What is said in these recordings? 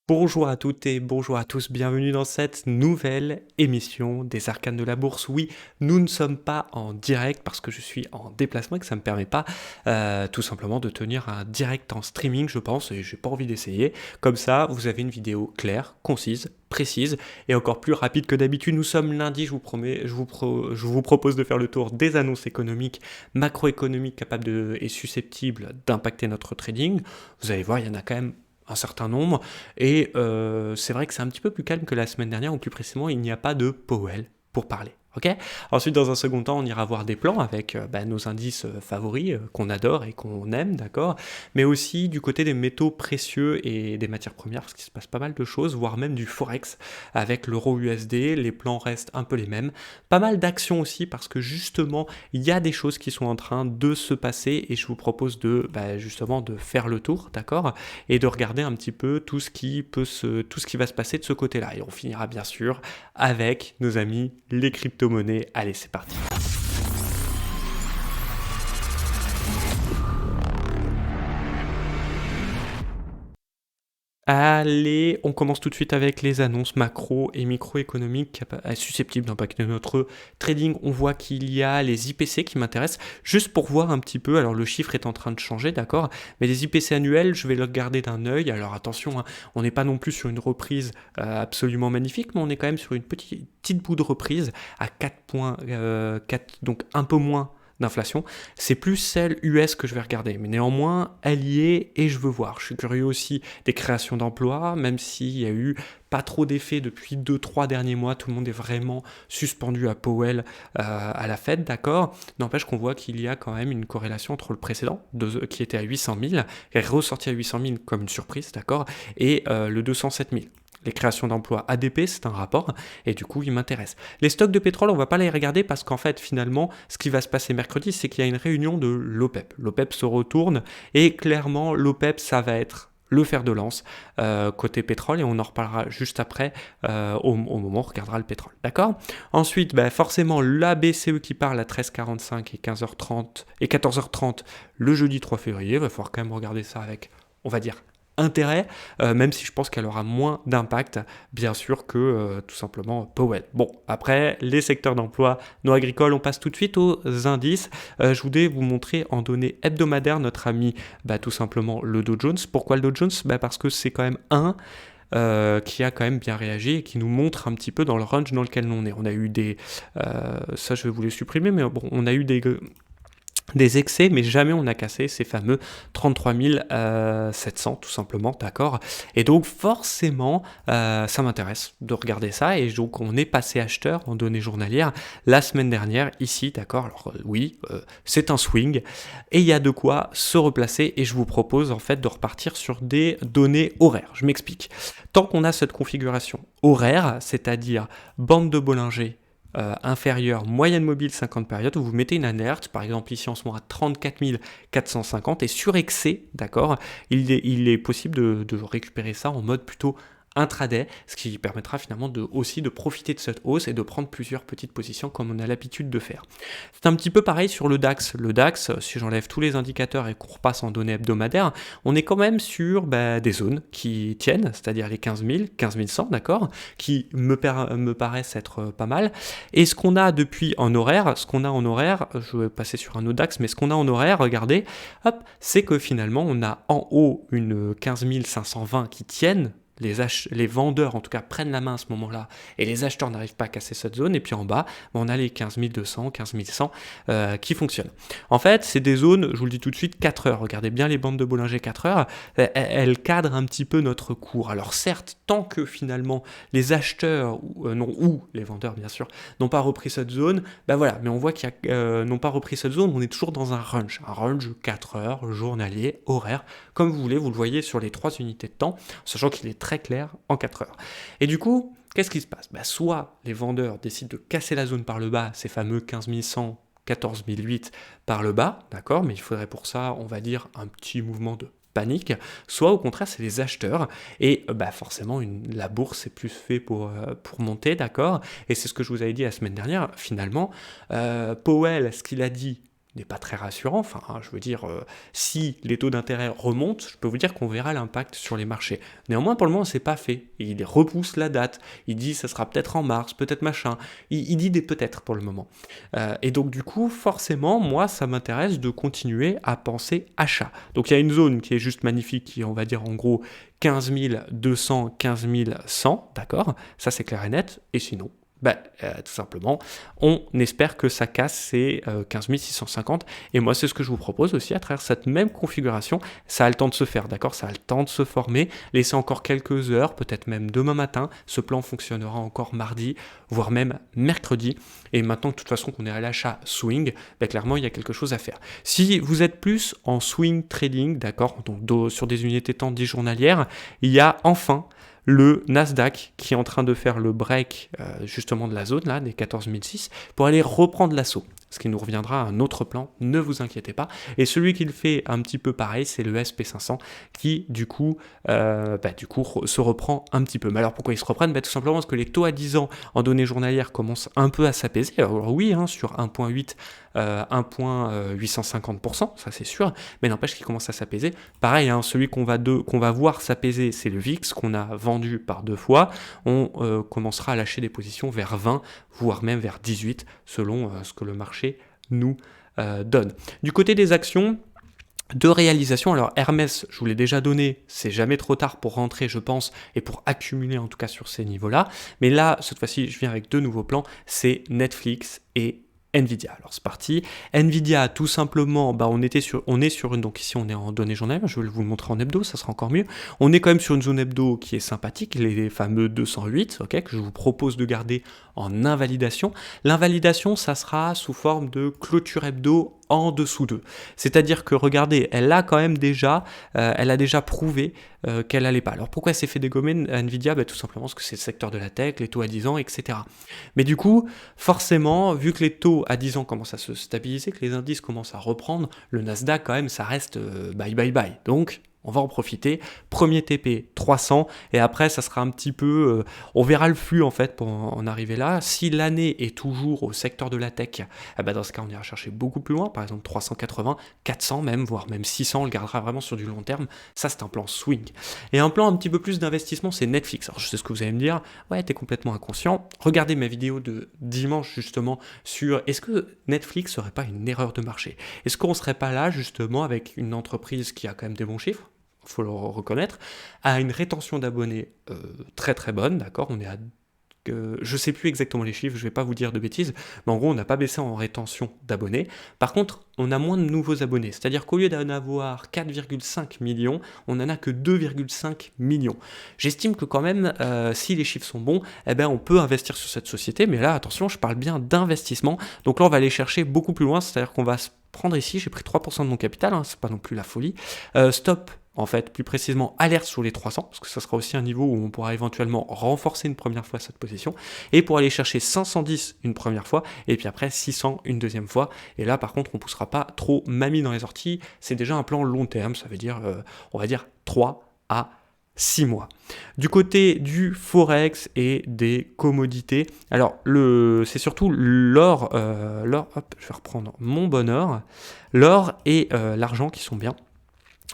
Bonjour à toutes et bonjour à tous, bienvenue dans cette nouvelle émission des Arcanes de la Bourse. Oui, nous ne sommes pas en direct parce que je suis en déplacement et que ça ne me permet pas tout simplement de tenir un direct en streaming, je pense, et j'ai pas envie d'essayer. Comme ça, vous avez une vidéo claire, concise, précise et encore plus rapide que d'habitude. Nous sommes lundi, je vous promets, je vous propose de faire le tour des annonces économiques, macroéconomiques capables et susceptibles d'impacter notre trading. Vous allez voir, il y en a quand même un certain nombre, et c'est vrai que c'est un petit peu plus calme que la semaine dernière, ou plus précisément, il n'y a pas de Powell pour parler. Ok. Ensuite, dans un second temps, on ira voir des plans avec nos indices favoris qu'on adore et qu'on aime, d'accord. Mais aussi du côté des métaux précieux et des matières premières, parce qu'il se passe pas mal de choses, voire même du forex avec l'euro USD. Les plans restent un peu les mêmes. Pas mal d'actions aussi, parce que justement, il y a des choses qui sont en train de se passer, et je vous propose de justement de faire le tour, d'accord, et de regarder un petit peu tout ce qui va se passer de ce côté-là. Et on finira bien sûr avec nos amis les crypto-monnaies. Allez, c'est parti. Allez, on commence tout de suite avec les annonces macro et microéconomiques susceptibles d'impacter notre trading. On voit qu'il y a les IPC qui m'intéressent, juste pour voir un petit peu. Alors le chiffre est en train de changer, d'accord, mais les IPC annuels, je vais le regarder d'un œil. Alors attention, hein, on n'est pas non plus sur une reprise absolument magnifique, mais on est quand même sur une petite bout de reprise à 4,4, donc un peu moins d'inflation. C'est plus celle US que je vais regarder, mais néanmoins, elle y est et je veux voir. Je suis curieux aussi des créations d'emplois, même s'il y a eu pas trop d'effets depuis 2-3 derniers mois, tout le monde est vraiment suspendu à Powell à la Fed, d'accord. N'empêche qu'on voit qu'il y a quand même une corrélation entre le précédent, qui était à 800 000, qui est ressorti à 800 000 comme une surprise, d'accord, et le 207 000. Les créations d'emplois ADP, c'est un rapport, et du coup, il m'intéresse. Les stocks de pétrole, on va pas les regarder parce qu'en fait, finalement, ce qui va se passer mercredi, c'est qu'il y a une réunion de l'OPEP. L'OPEP se retourne, et clairement, l'OPEP, ça va être le fer de lance côté pétrole, et on en reparlera juste après au moment où on regardera le pétrole. D'accord. Ensuite, forcément, la BCE qui parle à 13h45 et 15h30 et 14h30 le jeudi 3 février. Il va falloir quand même regarder ça avec, on va dire, intérêt, même si je pense qu'elle aura moins d'impact, bien sûr, que tout simplement Powell. Bon, après, les secteurs d'emploi non agricoles, on passe tout de suite aux indices. Je voulais vous montrer en données hebdomadaires notre ami, tout simplement, le Dow Jones. Pourquoi le Dow Jones? Parce que c'est quand même qui a quand même bien réagi et qui nous montre un petit peu dans le range dans lequel on est. On a eu ça je vais vous les supprimer, mais bon, on a eu des excès, mais jamais on n'a cassé ces fameux 33 700, tout simplement, d'accord. Et donc forcément, ça m'intéresse de regarder ça, et donc on est passé acheteur en données journalières la semaine dernière, ici, d'accord. Alors oui, c'est un swing, et il y a de quoi se replacer, et je vous propose en fait de repartir sur des données horaires. Je m'explique. Tant qu'on a cette configuration horaire, c'est-à-dire bande de Bollinger, inférieure, moyenne mobile 50 périodes, vous mettez une alerte, par exemple ici en ce moment à 34 450, et sur excès, d'accord, il est possible de récupérer ça en mode plutôt intraday, ce qui permettra finalement aussi de profiter de cette hausse et de prendre plusieurs petites positions comme on a l'habitude de faire. C'est un petit peu pareil sur le DAX. Le DAX, si j'enlève tous les indicateurs et qu'on repasse en données hebdomadaires, on est quand même sur des zones qui tiennent, c'est-à-dire les 15 000, 15 100, d'accord, qui me paraissent être pas mal. Et ce qu'on a depuis en horaire, je vais passer sur un autre DAX, mais ce qu'on a en horaire, regardez, hop, c'est que finalement on a en haut une 15 520 qui tiennent. Les vendeurs en tout cas prennent la main à ce moment-là, et les acheteurs n'arrivent pas à casser cette zone, et puis en bas on a les 15 200, 15 100 qui fonctionnent. En fait c'est des zones, je vous le dis tout de suite, 4 heures, regardez bien les bandes de Bollinger 4 heures, elles cadrent un petit peu notre cours. Alors certes, tant que finalement les acheteurs, ou les vendeurs bien sûr, n'ont pas repris cette zone, voilà, mais on voit qu'ils n'ont pas repris cette zone, on est toujours dans un range 4 heures, journalier, horaire, comme vous voulez, vous le voyez sur les 3 unités de temps, sachant qu'il est très clair en 4 heures. Et du coup, qu'est-ce qui se passe? Soit les vendeurs décident de casser la zone par le bas, ces fameux 15 100, 14 008 par le bas, d'accord, mais il faudrait pour ça, on va dire, un petit mouvement de panique, soit au contraire c'est les acheteurs, et forcément la bourse est plus fait pour monter, d'accord, et c'est ce que je vous avais dit la semaine dernière, finalement, Powell, ce qu'il a dit n'est pas très rassurant. Enfin, je veux dire, si les taux d'intérêt remontent, je peux vous dire qu'on verra l'impact sur les marchés. Néanmoins, pour le moment, c'est pas fait. Il repousse la date. Il dit ça sera peut-être en mars, peut-être machin. Il dit des peut-être pour le moment. Et donc, du coup, forcément, moi, ça m'intéresse de continuer à penser achat. Donc, il y a une zone qui est juste magnifique, qui est, on va dire, en gros, 15 200, 15 100, d'accord? Ça, c'est clair et net. Et sinon, tout simplement, on espère que ça casse ces 15 650. Et moi, c'est ce que je vous propose aussi à travers cette même configuration. Ça a le temps de se faire, d'accord? Ça a le temps de se former. Laissez encore quelques heures, peut-être même demain matin. Ce plan fonctionnera encore mardi, voire même mercredi. Et maintenant, de toute façon, qu'on est à l'achat swing, clairement, il y a quelque chose à faire. Si vous êtes plus en swing trading, d'accord, donc sur des unités temps 10 journalières, il y a enfin le Nasdaq qui est en train de faire le break justement de la zone là, des 14 006 pour aller reprendre l'assaut. Ce qui nous reviendra à un autre plan, ne vous inquiétez pas. Et celui qui le fait un petit peu pareil, c'est le SP500 qui du coup se reprend un petit peu. Mais alors pourquoi ils se reprennent? Tout simplement parce que les taux à 10 ans en données journalières commencent un peu à s'apaiser. Alors oui, sur 1.8, 1.850%, ça c'est sûr, mais n'empêche qu'il commence à s'apaiser. Pareil, celui qu'on va voir s'apaiser, c'est le VIX qu'on a vendu par 2 fois. On commencera à lâcher des positions vers 20, voire même vers 18, selon ce que le marché nous donne. Du côté des actions, de réalisation, alors Hermès, je vous l'ai déjà donné, c'est jamais trop tard pour rentrer, je pense, et pour accumuler en tout cas sur ces niveaux-là. Mais là, cette fois-ci, je viens avec 2 nouveaux plans, c'est Netflix et Nvidia. Alors c'est parti. Nvidia, tout simplement, on est sur une, donc ici on est en données journalières, je vais vous le montrer en hebdo, ça sera encore mieux. On est quand même sur une zone hebdo qui est sympathique, les fameux 208, ok, que je vous propose de garder en invalidation. L'invalidation, ça sera sous forme de clôture hebdo en dessous d'eux. C'est-à-dire que, regardez, elle a déjà prouvé qu'elle n'allait pas. Alors pourquoi elle s'est fait dégommer Nvidia? Tout simplement parce que c'est le secteur de la tech, les taux à 10 ans, etc. Mais du coup, forcément, vu que les taux à 10 ans commencent à se stabiliser, que les indices commencent à reprendre, le Nasdaq quand même, ça reste bye bye bye. Donc, on va en profiter. Premier TP 300 et après ça sera un petit peu, on verra le flux en fait pour en arriver là. Si l'année est toujours au secteur de la tech, dans ce cas on ira chercher beaucoup plus loin, par exemple 380, 400 même, voire même 600, on le gardera vraiment sur du long terme. Ça c'est un plan swing. Et un plan un petit peu plus d'investissement, c'est Netflix. Alors je sais ce que vous allez me dire, ouais t'es complètement inconscient. Regardez ma vidéo de dimanche justement sur est-ce que Netflix serait pas une erreur de marché? Est-ce qu'on serait pas là justement avec une entreprise qui a quand même des bons chiffres, faut le reconnaître, à une rétention d'abonnés très très bonne, d'accord, on est à je sais plus exactement les chiffres, je vais pas vous dire de bêtises, mais en gros on n'a pas baissé en rétention d'abonnés. Par contre, on a moins de nouveaux abonnés, c'est-à-dire qu'au lieu d'en avoir 4,5 millions, on n'en a que 2,5 millions. J'estime que quand même, si les chiffres sont bons, on peut investir sur cette société, mais là attention, je parle bien d'investissement, donc là on va aller chercher beaucoup plus loin, c'est-à-dire qu'on va se prendre ici, j'ai pris 3% de mon capital, c'est pas non plus la folie, stop. En fait, plus précisément, alerte sur les 300, parce que ça sera aussi un niveau où on pourra éventuellement renforcer une première fois cette position, et pour aller chercher 510 une première fois, et puis après 600 une deuxième fois, et là par contre on ne poussera pas trop mamie dans les orties, c'est déjà un plan long terme, ça veut dire, on va dire 3 à 6 mois. Du côté du Forex et des commodités, alors c'est surtout l'or, hop, je vais reprendre mon bon or, l'or et l'argent qui sont bien.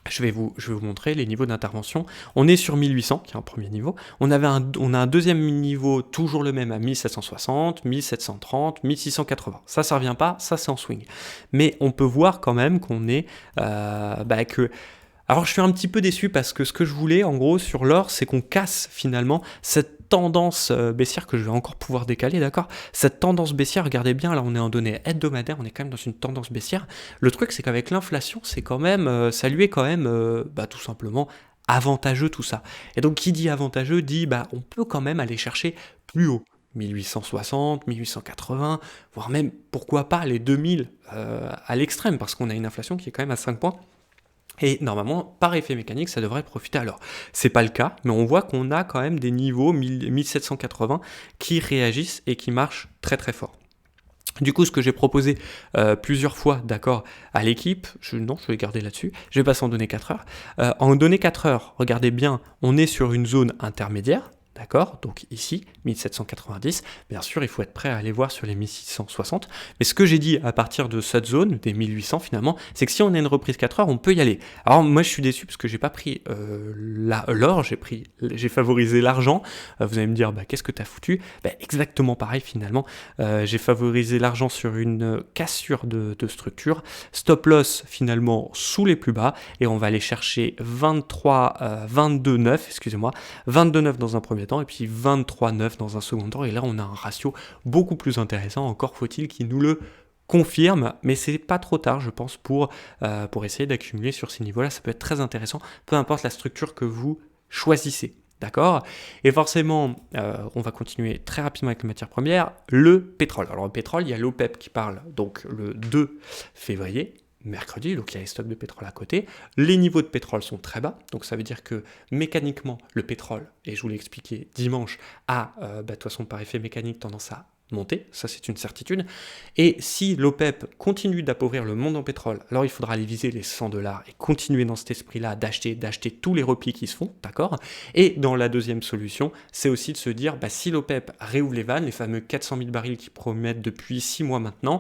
Je vais vous montrer les niveaux d'intervention. On est sur 1800, qui est un premier niveau. On a un deuxième niveau, toujours le même, à 1760, 1730, 1680. Ça revient pas, ça c'est en swing. Mais on peut voir quand même qu'on est... Alors je suis un petit peu déçu parce que ce que je voulais en gros sur l'or, c'est qu'on casse finalement cette tendance baissière que je vais encore pouvoir décaler, d'accord? Cette tendance baissière, regardez bien, là on est en données hebdomadaires, on est quand même dans une tendance baissière. Le truc c'est qu'avec l'inflation, c'est quand même, ça lui est quand même tout simplement avantageux tout ça. Et donc qui dit avantageux dit on peut quand même aller chercher plus haut. 1860, 1880, voire même pourquoi pas les 2000 à l'extrême, parce qu'on a une inflation qui est quand même à 5 points. Et normalement, par effet mécanique, ça devrait profiter. Alors, c'est pas le cas, mais on voit qu'on a quand même des niveaux 1780 qui réagissent et qui marchent très très fort. Du coup, ce que j'ai proposé plusieurs fois, d'accord, à l'équipe, je vais garder là-dessus, je vais passer en données 4 heures. En données 4 heures, regardez bien, on est sur une zone intermédiaire, D'accord? Donc ici, 1790. Bien sûr, il faut être prêt à aller voir sur les 1660. Mais ce que j'ai dit à partir de cette zone, des 1800 finalement, c'est que si on a une reprise 4 heures, on peut y aller. Alors moi, je suis déçu parce que j'ai pas pris l'or, j'ai favorisé l'argent. Vous allez me dire, bah, qu'est-ce que tu as foutu? Bah, exactement pareil finalement. J'ai favorisé l'argent sur une cassure de structure. Stop loss finalement sous les plus bas. Et on va aller chercher 22,9, excusez-moi, 22,9 dans un premier temps et puis 23,9 dans un second temps. Et là, on a un ratio beaucoup plus intéressant. Encore faut-il qu'il nous le confirme, mais c'est pas trop tard, je pense, pour essayer d'accumuler sur ces niveaux-là. Ça peut être très intéressant, peu importe la structure que vous choisissez. D'accord? Et forcément, on va continuer très rapidement avec les matières premières. Le pétrole. Alors, le pétrole, il y a l'OPEP qui parle donc le 2 février. Mercredi, donc il y a les stocks de pétrole à côté. Les niveaux de pétrole sont très bas, donc ça veut dire que mécaniquement, le pétrole, et je vous l'ai expliqué dimanche, a, de toute façon par effet mécanique, tendance à monter, ça c'est une certitude. Et si l'OPEP continue d'appauvrir le monde en pétrole, alors il faudra aller viser les 100 dollars et continuer dans cet esprit-là d'acheter tous les replis qui se font, d'accord? Et dans la deuxième solution, c'est aussi de se dire, si l'OPEP réouvre les vannes, les fameux 400 000 barils qu'ils promettent depuis 6 mois maintenant,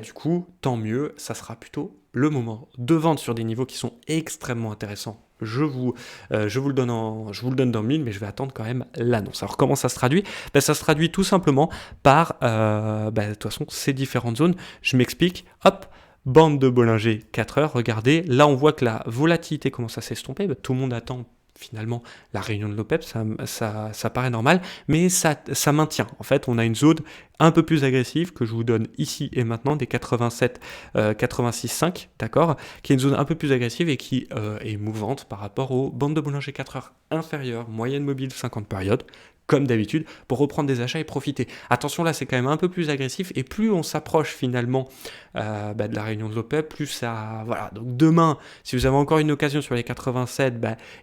du coup, tant mieux, ça sera plutôt le moment de vendre sur des niveaux qui sont extrêmement intéressants. Je vous le donne dans le mille, mais je vais attendre quand même l'annonce. Alors comment ça se traduit? Ça se traduit tout simplement par, de toute façon, ces différentes zones. Je m'explique, hop, bande de Bollinger 4 heures, regardez, là on voit que la volatilité commence à s'estomper, tout le monde attend finalement la réunion de l'OPEP, ça paraît normal, mais ça maintient. En fait, on a une zone un peu plus agressive que je vous donne ici et maintenant, des 87, 86,5, d'accord, qui est une zone un peu plus agressive et qui est mouvante par rapport aux bandes de Bollinger 4 heures inférieures, moyenne mobile 50 périodes, comme d'habitude, pour reprendre des achats et profiter. Attention, là, c'est quand même un peu plus agressif, et plus on s'approche finalement de la réunion de l'OPEP, plus ça... Voilà, donc demain, si vous avez encore une occasion sur les 87,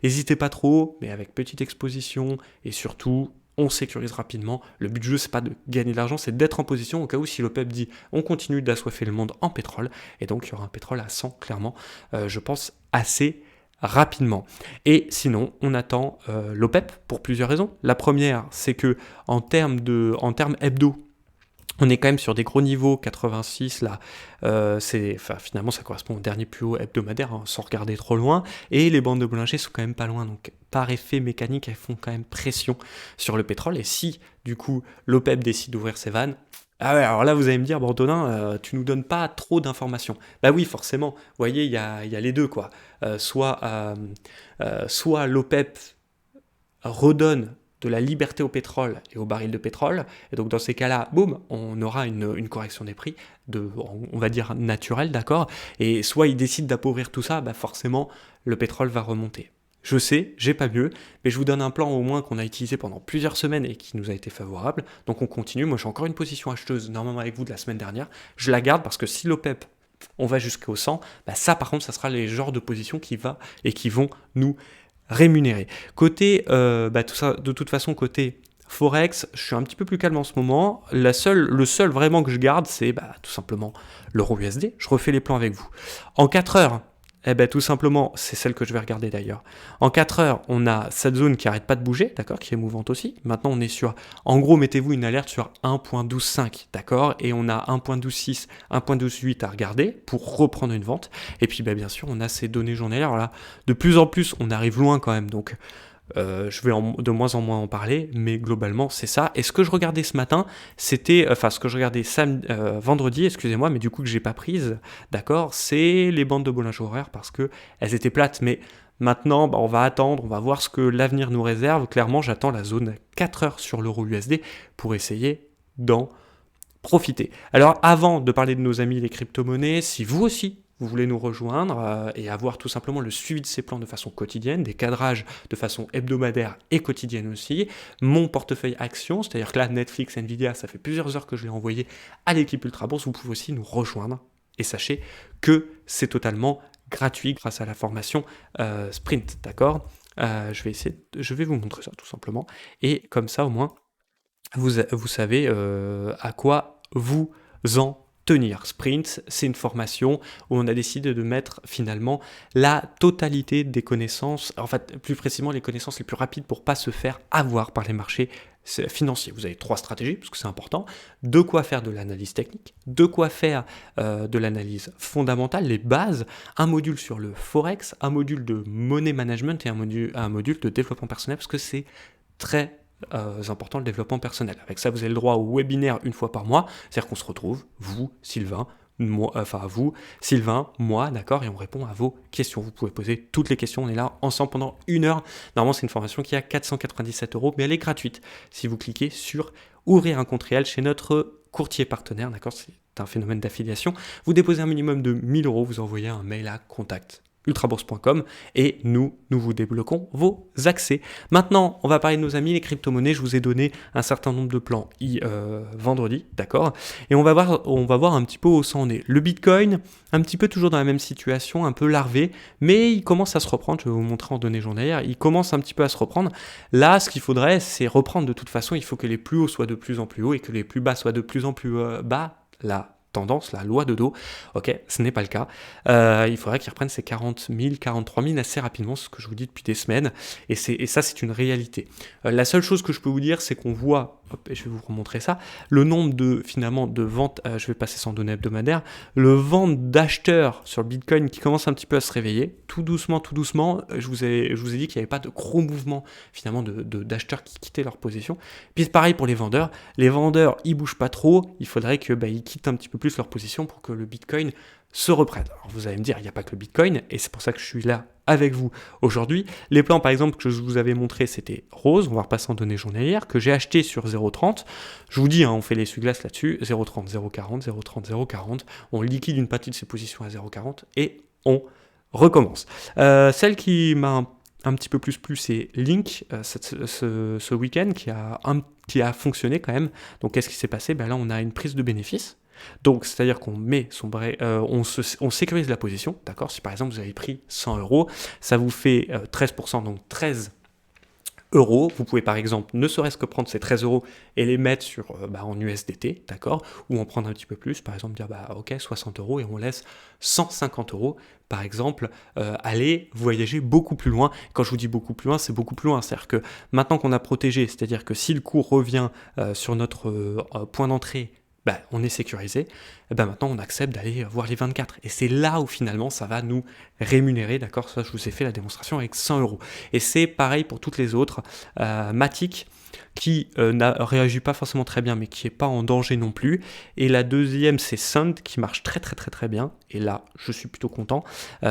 n'hésitez pas trop, mais avec petite exposition, et surtout, on sécurise rapidement. Le but du jeu, c'est pas de gagner de l'argent, c'est d'être en position au cas où si l'OPEP dit on continue d'assoiffer le monde en pétrole, et donc il y aura un pétrole à 100, clairement, je pense, assez rapidement. Et sinon, on attend l'OPEP pour plusieurs raisons. La première, c'est que en termes hebdo, on est quand même sur des gros niveaux, 86 là, finalement ça correspond au dernier plus haut hebdomadaire, sans regarder trop loin, et les bandes de Bollinger sont quand même pas loin, donc par effet mécanique, elles font quand même pression sur le pétrole, et si du coup l'OPEP décide d'ouvrir ses vannes, ah ouais, alors là vous allez me dire, Antonin, tu nous donnes pas trop d'informations. Bah oui, forcément, vous voyez, il y a les deux quoi. Soit l'OPEP redonne de la liberté au pétrole et au baril de pétrole, et donc dans ces cas-là, boum, on aura une correction des prix, on va dire naturelle, d'accord, et soit il décide d'appauvrir tout ça, forcément, le pétrole va remonter. Je sais, j'ai pas mieux, mais je vous donne un plan au moins qu'on a utilisé pendant plusieurs semaines et qui nous a été favorable, donc on continue. Moi j'ai encore une position acheteuse, normalement avec vous de la semaine dernière, je la garde parce que si l'OPEP, on va jusqu'au 100, ça par contre, ça sera les genres de positions qui vont nous rémunéré. Côté, tout ça, de toute façon, côté Forex, je suis un petit peu plus calme en ce moment. Le seul vraiment que je garde, c'est tout simplement l'euro USD. Je refais les plans avec vous. En 4 heures, tout simplement, c'est celle que je vais regarder d'ailleurs. En 4 heures, on a cette zone qui arrête pas de bouger, d'accord, qui est mouvante aussi. Maintenant, on est sur, en gros, mettez-vous une alerte sur 1.125, d'accord, et on a 1.126, 1.128 à regarder pour reprendre une vente. Et puis, bien sûr, on a ces données journalières. Alors là, de plus en plus, on arrive loin quand même, donc je vais de moins en moins en parler, mais globalement c'est ça. Et ce que je regardais ce matin, c'était, ce que je regardais vendredi, excusez-moi, mais du coup que j'ai pas prise, d'accord, c'est les bandes de Bollinger horaires parce que elles étaient plates, mais maintenant on va attendre, on va voir ce que l'avenir nous réserve. Clairement, j'attends la zone 4 heures sur l'euro USD pour essayer d'en profiter. Alors avant de parler de nos amis les crypto-monnaies, si vous aussi vous voulez nous rejoindre et avoir tout simplement le suivi de ces plans de façon quotidienne, des cadrages de façon hebdomadaire et quotidienne aussi, mon portefeuille action, c'est-à-dire que là, Netflix, Nvidia, ça fait plusieurs heures que je l'ai envoyé à l'équipe Ultra Bourse, vous pouvez aussi nous rejoindre. Et sachez que c'est totalement gratuit grâce à la formation Sprint, d'accord? Je vais vous montrer ça tout simplement. Et comme ça, au moins, vous savez à quoi vous en tenir. Sprint, c'est une formation où on a décidé de mettre finalement la totalité des connaissances, en fait plus précisément les connaissances les plus rapides pour pas se faire avoir par les marchés financiers. Vous avez 3 stratégies, parce que c'est important, de quoi faire de l'analyse technique, de quoi faire de l'analyse fondamentale, les bases, un module sur le forex, un module de money management et un module de développement personnel, parce que c'est très important le développement personnel. Avec ça, vous avez le droit au webinaire une fois par mois, c'est-à-dire qu'on se retrouve, vous, Sylvain, moi, d'accord, et on répond à vos questions. Vous pouvez poser toutes les questions, on est là ensemble pendant 1 heure. Normalement, c'est une formation qui a 497 €, mais elle est gratuite si vous cliquez sur ouvrir un compte réel chez notre courtier partenaire, d'accord, c'est un phénomène d'affiliation. Vous déposez un minimum de 1 000 €, vous envoyez un mail à contact@ultrabourse.com et nous vous débloquons vos accès. Maintenant, on va parler de nos amis les crypto-monnaies. Je vous ai donné un certain nombre de plans vendredi, d'accord, et on va voir un petit peu où ça en est. Le Bitcoin, un petit peu toujours dans la même situation, un peu larvé, mais il commence à se reprendre. Je vais vous montrer en données journalières. Il commence un petit peu à se reprendre. Là, ce qu'il faudrait, c'est reprendre de toute façon. Il faut que les plus hauts soient de plus en plus hauts et que les plus bas soient de plus en plus bas. Là, tendance, la loi de dos. Ok, ce n'est pas le cas. Il faudrait qu'ils reprennent ces 40 000, 43 000 assez rapidement, ce que je vous dis depuis des semaines. Et ça, c'est une réalité. La seule chose que je peux vous dire, c'est qu'on voit, je vais vous remontrer ça, le nombre de ventes, je vais passer sans données hebdomadaires, le vente d'acheteurs sur le Bitcoin qui commence un petit peu à se réveiller, tout doucement. Je vous ai dit qu'il n'y avait pas de gros mouvement finalement d'acheteurs qui quittaient leur position. Puis pareil pour les vendeurs. Les vendeurs, ils bougent pas trop. Il faudrait qu'ils quittent un petit peu plus leur position pour que le Bitcoin se reprenne. Alors vous allez me dire, il n'y a pas que le Bitcoin, et c'est pour ça que je suis là avec vous aujourd'hui. Les plans par exemple que je vous avais montré, c'était rose, on va repasser en données journalières, que j'ai acheté sur 0,30. Je vous dis, on fait l'essuie-glace là-dessus, 0,30, 0,40, 0,30, 0,40. On liquide une partie de ses positions à 0,40 et on recommence. Celle qui m'a un petit peu plus plu, c'est Link, ce week-end qui a fonctionné quand même. Donc qu'est-ce qui s'est passé ? Là, on a une prise de bénéfice. Donc, c'est-à-dire qu'on met on sécurise la position, d'accord ? Si par exemple vous avez pris 100 €, ça vous fait 13%, donc 13 €. Vous pouvez par exemple ne serait-ce que prendre ces 13 € et les mettre en USDT, d'accord ? Ou en prendre un petit peu plus, par exemple dire ok 60 € et on laisse 150 € par exemple aller voyager beaucoup plus loin. Quand je vous dis beaucoup plus loin, c'est beaucoup plus loin, c'est-à-dire que maintenant qu'on a protégé, c'est-à-dire que si le cours revient sur notre point d'entrée, on est sécurisé, maintenant on accepte d'aller voir les 24. Et c'est là où finalement ça va nous rémunérer, d'accord ? Ça, je vous ai fait la démonstration avec 100 €. Et c'est pareil pour toutes les autres. Matic, qui n'a réagi pas forcément très bien, mais qui n'est pas en danger non plus. Et la deuxième, c'est Sund, qui marche très très très très bien. Et là, je suis plutôt content.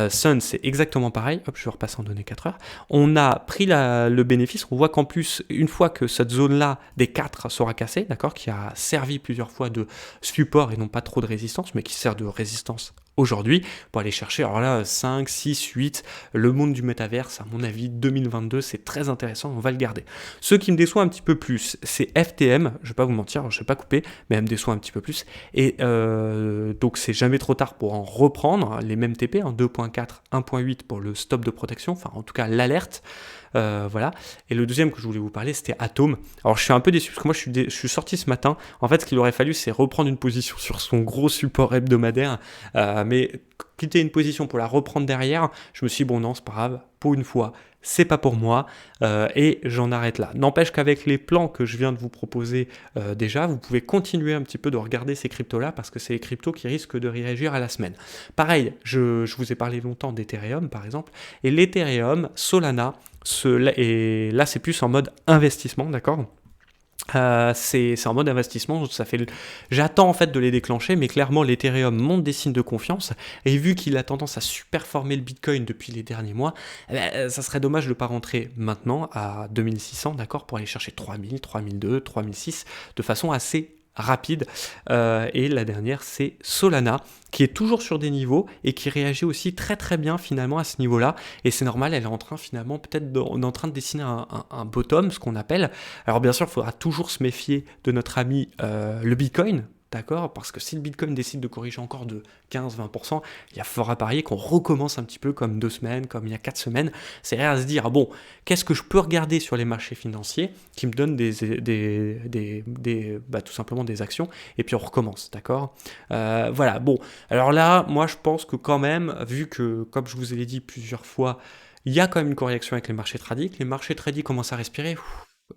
Sund, c'est exactement pareil. Hop, je vais repasser en données 4 heures. On a pris le bénéfice. On voit qu'en plus, une fois que cette zone-là des 4 sera cassée, d'accord, qui a servi plusieurs fois de support et non pas trop de résistance, mais qui sert de résistance aujourd'hui, pour aller chercher, alors là, 5, 6, 8, le monde du métaverse, à mon avis, 2022, c'est très intéressant, on va le garder. Ce qui me déçoit un petit peu plus, c'est FTM, je vais pas vous mentir, je vais pas couper, mais elle me déçoit un petit peu plus, et donc c'est jamais trop tard pour en reprendre, les mêmes TP, 2.4, 1.8 pour le stop de protection, enfin en tout cas l'alerte, voilà. Et le deuxième que je voulais vous parler, c'était Atom. Alors je suis un peu déçu parce que moi je suis sorti ce matin. En fait, ce qu'il aurait fallu, c'est reprendre une position sur son gros support hebdomadaire, mais quitter une position pour la reprendre derrière. Je me suis dit, bon non, c'est pas grave, pour une fois, c'est pas pour moi, et j'en arrête là. N'empêche qu'avec les plans que je viens de vous proposer déjà, vous pouvez continuer un petit peu de regarder ces cryptos-là parce que c'est les cryptos qui risquent de réagir à la semaine. Pareil, je vous ai parlé longtemps d'Ethereum par exemple, et l'Ethereum, Solana, et là c'est plus en mode investissement, d'accord ? C'est en mode investissement, j'attends en fait de les déclencher, mais clairement l'Ethereum montre des signes de confiance, et vu qu'il a tendance à superformer le Bitcoin depuis les derniers mois, ça serait dommage de ne pas rentrer maintenant à 2600, d'accord, pour aller chercher 3000, 3002, 3006 de façon assez rapide. Et la dernière, c'est Solana, qui est toujours sur des niveaux et qui réagit aussi très très bien finalement à ce niveau-là. Et c'est normal, elle est en train finalement, on est en train de dessiner un bottom, ce qu'on appelle. Alors bien sûr, il faudra toujours se méfier de notre ami le Bitcoin, d'accord? Parce que si le Bitcoin décide de corriger encore de 15-20%, il y a fort à parier qu'on recommence un petit peu comme 2 semaines, comme il y a 4 semaines. C'est à se dire, bon, qu'est-ce que je peux regarder sur les marchés financiers qui me donnent tout simplement des actions, et puis on recommence, d'accord? Voilà, bon, alors là, moi je pense que quand même, vu que, comme je vous l'ai dit plusieurs fois, il y a quand même une correction avec les marchés tradis commencent à respirer,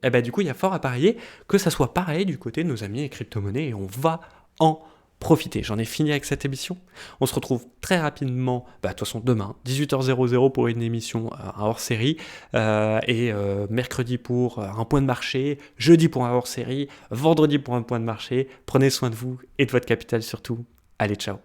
et ben du coup, il y a fort à parier que ça soit pareil du côté de nos amis les crypto-monnaies, et on va en profiter. J'en ai fini avec cette émission. On se retrouve très rapidement, de toute façon demain, 18h00 pour une émission hors série, et mercredi pour un point de marché, jeudi pour un hors série, vendredi pour un point de marché. Prenez soin de vous et de votre capital surtout. Allez, ciao.